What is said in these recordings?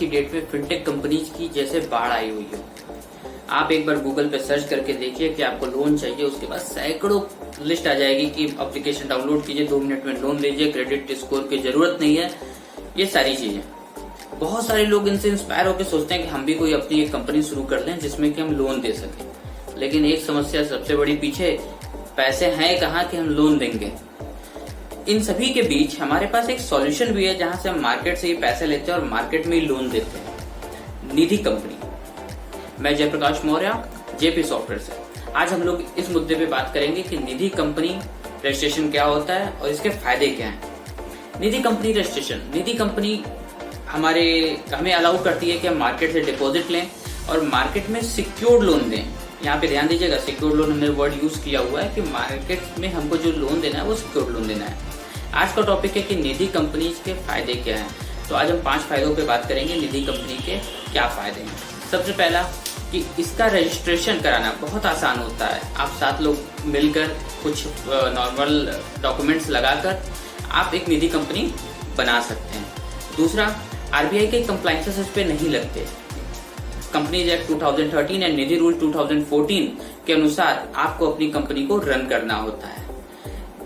की डेट में fintech companies की जैसे बाढ़ आई हुई हो। आप एक बार गूगल पे सर्च करके देखिए कि आपको लोन चाहिए, उसके बाद सैकड़ों लिस्ट आ जाएगी कि एप्लीकेशन डाउनलोड कीजिए, 2 मिनट में लोन लीजिए, क्रेडिट स्कोर की जरूरत नहीं है, ये सारी चीजें। बहुत सारे लोग इनसे इंस्पायर होकर सोचते हैं कि हम भी कोई अपनी एक कंपनी शुरू कर दें जिसमें कि हम लोन दे सकें। लेकिन एक समस्या सबसे बड़ी पीछे, पैसे हैं कहाँ कि हम लोन देंगे। इन सभी के बीच हमारे पास एक सॉल्यूशन भी है जहां से हम मार्केट से ही पैसे लेते हैं और मार्केट में ही लोन देते हैं, निधि कंपनी। मैं जयप्रकाश मौर्य, जेपी सॉफ्टवेयर से। आज हम लोग इस मुद्दे पे बात करेंगे कि निधि कंपनी रजिस्ट्रेशन क्या होता है और इसके फायदे क्या हैं। निधि कंपनी रजिस्ट्रेशन, निधि कंपनी हमें अलाउ करती है कि हम मार्केट से डिपॉजिट लें और मार्केट में सिक्योर्ड लोन दें। यहाँ पे ध्यान दीजिएगा, सिक्योर्ड लोन हमने वर्ड यूज किया हुआ है कि मार्केट में हमको जो लोन देना है वो सिक्योर्ड लोन देना है। आज का टॉपिक है कि निधि कंपनी के फायदे क्या हैं। तो आज हम 5 फायदों पे बात करेंगे, निधि कंपनी के क्या फायदे हैं। सबसे पहला कि इसका रजिस्ट्रेशन कराना बहुत आसान होता है। आप 7 लोग मिलकर कुछ नॉर्मल डॉक्यूमेंट्स लगाकर आप एक निधि कंपनी बना सकते हैं। दूसरा, आरबीआई के कंप्लायंसेस इस पे नहीं लगते। Companies act 2013 and Nidhi rule 2014 के अनुसार आपको अपनी कंपनी को रन करना होता है।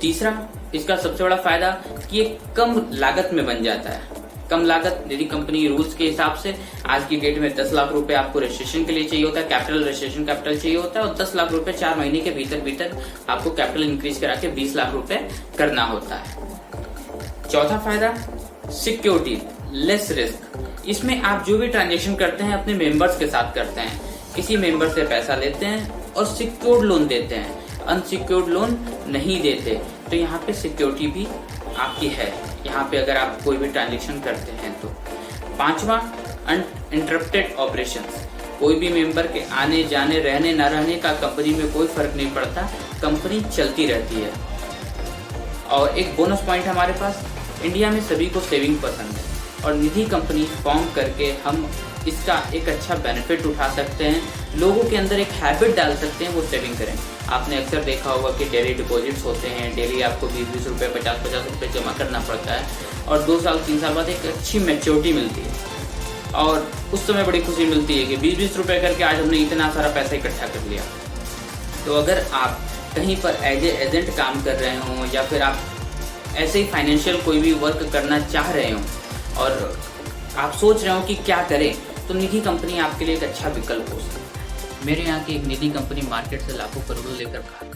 तीसरा, इसका सबसे बड़ा फायदा कि ये कम लागत में बन जाता है। कम लागत, निधि कंपनी रूल्स के हिसाब से आज की डेट में 10 लाख रुपए आपको रजिस्ट्रेशन के लिए चाहिए होता है, कैपिटल रजिस्ट्रेशन कैपिटल चाहिए होता है, और 10 लाख रुपए 4 महीने के भीतर आपको कैपिटल इंक्रीज करा के 20 लाख रुपए करना होता है। चौथा फायदा, सिक्योरिटी, लेस रिस्क। इसमें आप जो भी ट्रांजेक्शन करते हैं अपने मेंबर्स के साथ करते हैं। किसी मेंबर से पैसा लेते हैं और सिक्योर्ड लोन देते हैं, अनसिक्योर्ड लोन नहीं देते। तो यहाँ पे सिक्योरिटी भी आपकी है यहाँ पे अगर आप कोई भी ट्रांजेक्शन करते हैं तो। पांचवा, अनइंटरप्टेड ऑपरेशंस। कोई भी मेंबर के आने जाने, रहने न रहने का कंपनी में कोई फर्क नहीं पड़ता, कंपनी चलती रहती है। और एक बोनस पॉइंट हमारे पास, इंडिया में सभी को सेविंग पसंद है और निधि कंपनी फॉर्म करके हम इसका एक अच्छा बेनिफिट उठा सकते हैं। लोगों के अंदर एक हैबिट डाल सकते हैं वो सेविंग करें। आपने अक्सर देखा होगा कि डेली डिपॉजिट्स होते हैं, डेली आपको 20-20 रुपये, 50-50 रुपये जमा करना पड़ता है और 2 साल 3 साल बाद एक अच्छी मैच्योरिटी मिलती है और उस समय बड़ी खुशी मिलती है कि 20-20 रुपये करके आज हमने इतना सारा पैसा इकट्ठा कर लिया। तो अगर आप कहीं पर एज ए एजेंट काम कर रहे हों या फिर आप ऐसे ही फाइनेंशियल कोई भी वर्क करना चाह रहे हों और आप सोच रहे हो कि क्या करें, तो निधि कंपनी आपके लिए एक अच्छा विकल्प हो सकता है। मेरे यहाँ की एक निधि कंपनी मार्केट से लाखों करोड़ों लेकर भाग।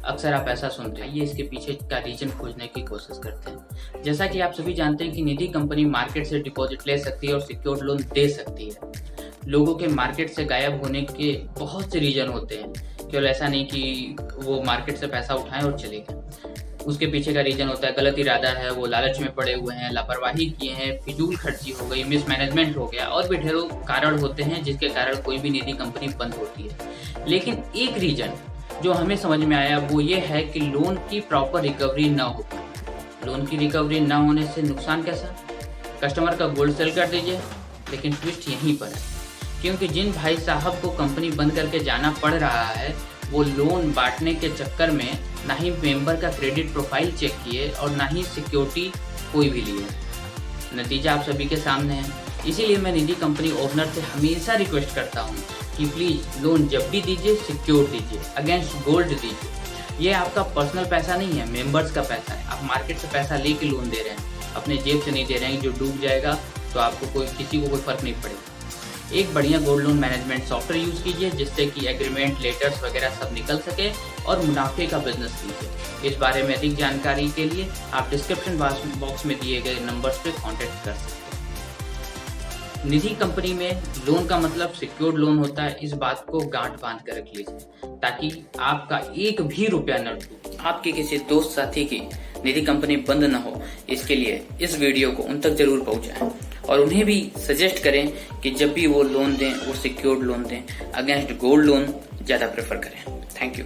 अक्सर आप ऐसा सुनते हैं, ये इसके पीछे का रीजन खोजने की कोशिश करते हैं। जैसा कि आप सभी जानते हैं कि निधि कंपनी मार्केट से डिपॉजिट ले सकती है और सिक्योर्ड लोन दे सकती है। लोगों के मार्केट से गायब होने के बहुत से रीजन होते हैं, केवल ऐसा नहीं कि वो मार्केट से पैसा उठाएं और चले गए। उसके पीछे का रीजन होता है गलत इरादा है, वो लालच में पड़े हुए हैं, लापरवाही किए हैं, फिजूल खर्ची हो गई, मिसमैनेजमेंट हो गया और भी ढेरों कारण होते हैं जिसके कारण कोई भी निधि कंपनी बंद होती है। लेकिन एक रीजन जो हमें समझ में आया वो ये है कि लोन की प्रॉपर रिकवरी न हो पाए। लोन की रिकवरी न होने से नुकसान कैसा? कस्टमर का गोल्ड सेल कर दीजिए। लेकिन ट्विस्ट यहीं पर है, क्योंकि जिन भाई साहब को कंपनी बंद करके जाना पड़ रहा है वो लोन बांटने के चक्कर में ना ही मेंबर का क्रेडिट प्रोफाइल चेक किए और ना ही सिक्योरिटी कोई भी लिए। नतीजा आप सभी के सामने है। इसीलिए मैं निधि कंपनी ओनर से हमेशा रिक्वेस्ट करता हूँ कि प्लीज लोन जब भी दीजिए सिक्योर दीजिए, अगेंस्ट गोल्ड दीजिए। ये आपका पर्सनल पैसा नहीं है, मेंबर्स का पैसा है। आप मार्केट से पैसा लेके लोन दे रहे हैं, अपने जेब से नहीं दे रहे हैं। जो डूब जाएगा तो आपको किसी को कोई फर्क नहीं पड़ेगा। एक बढ़िया gold loan management software use कीजिए जिससे कि एग्रीमेंट, लेटर्स वगैरह सब निकल सके और मुनाफे का बिजनेस कीजिए। इस बारे में अधिक जानकारी के लिए आप डिस्क्रिप्शन बॉक्स में दिए गए नंबर्स पे कांटेक्ट कर सकते हैं। निधि कंपनी में लोन का मतलब सिक्योर्ड लोन होता है, इस बात को गांठ बांध कर रख लीजिए ताकि आपका एक भी रुपया न डूबे। आपके किसी दोस्त साथी की निधि कंपनी बंद न हो, इसके लिए इस वीडियो को उन तक जरूर पहुंचाएं और उन्हें भी सजेस्ट करें कि जब भी वो लोन दें वो सिक्योर्ड लोन दें, अगेंस्ट गोल्ड लोन ज्यादा प्रेफर करें। Thank you.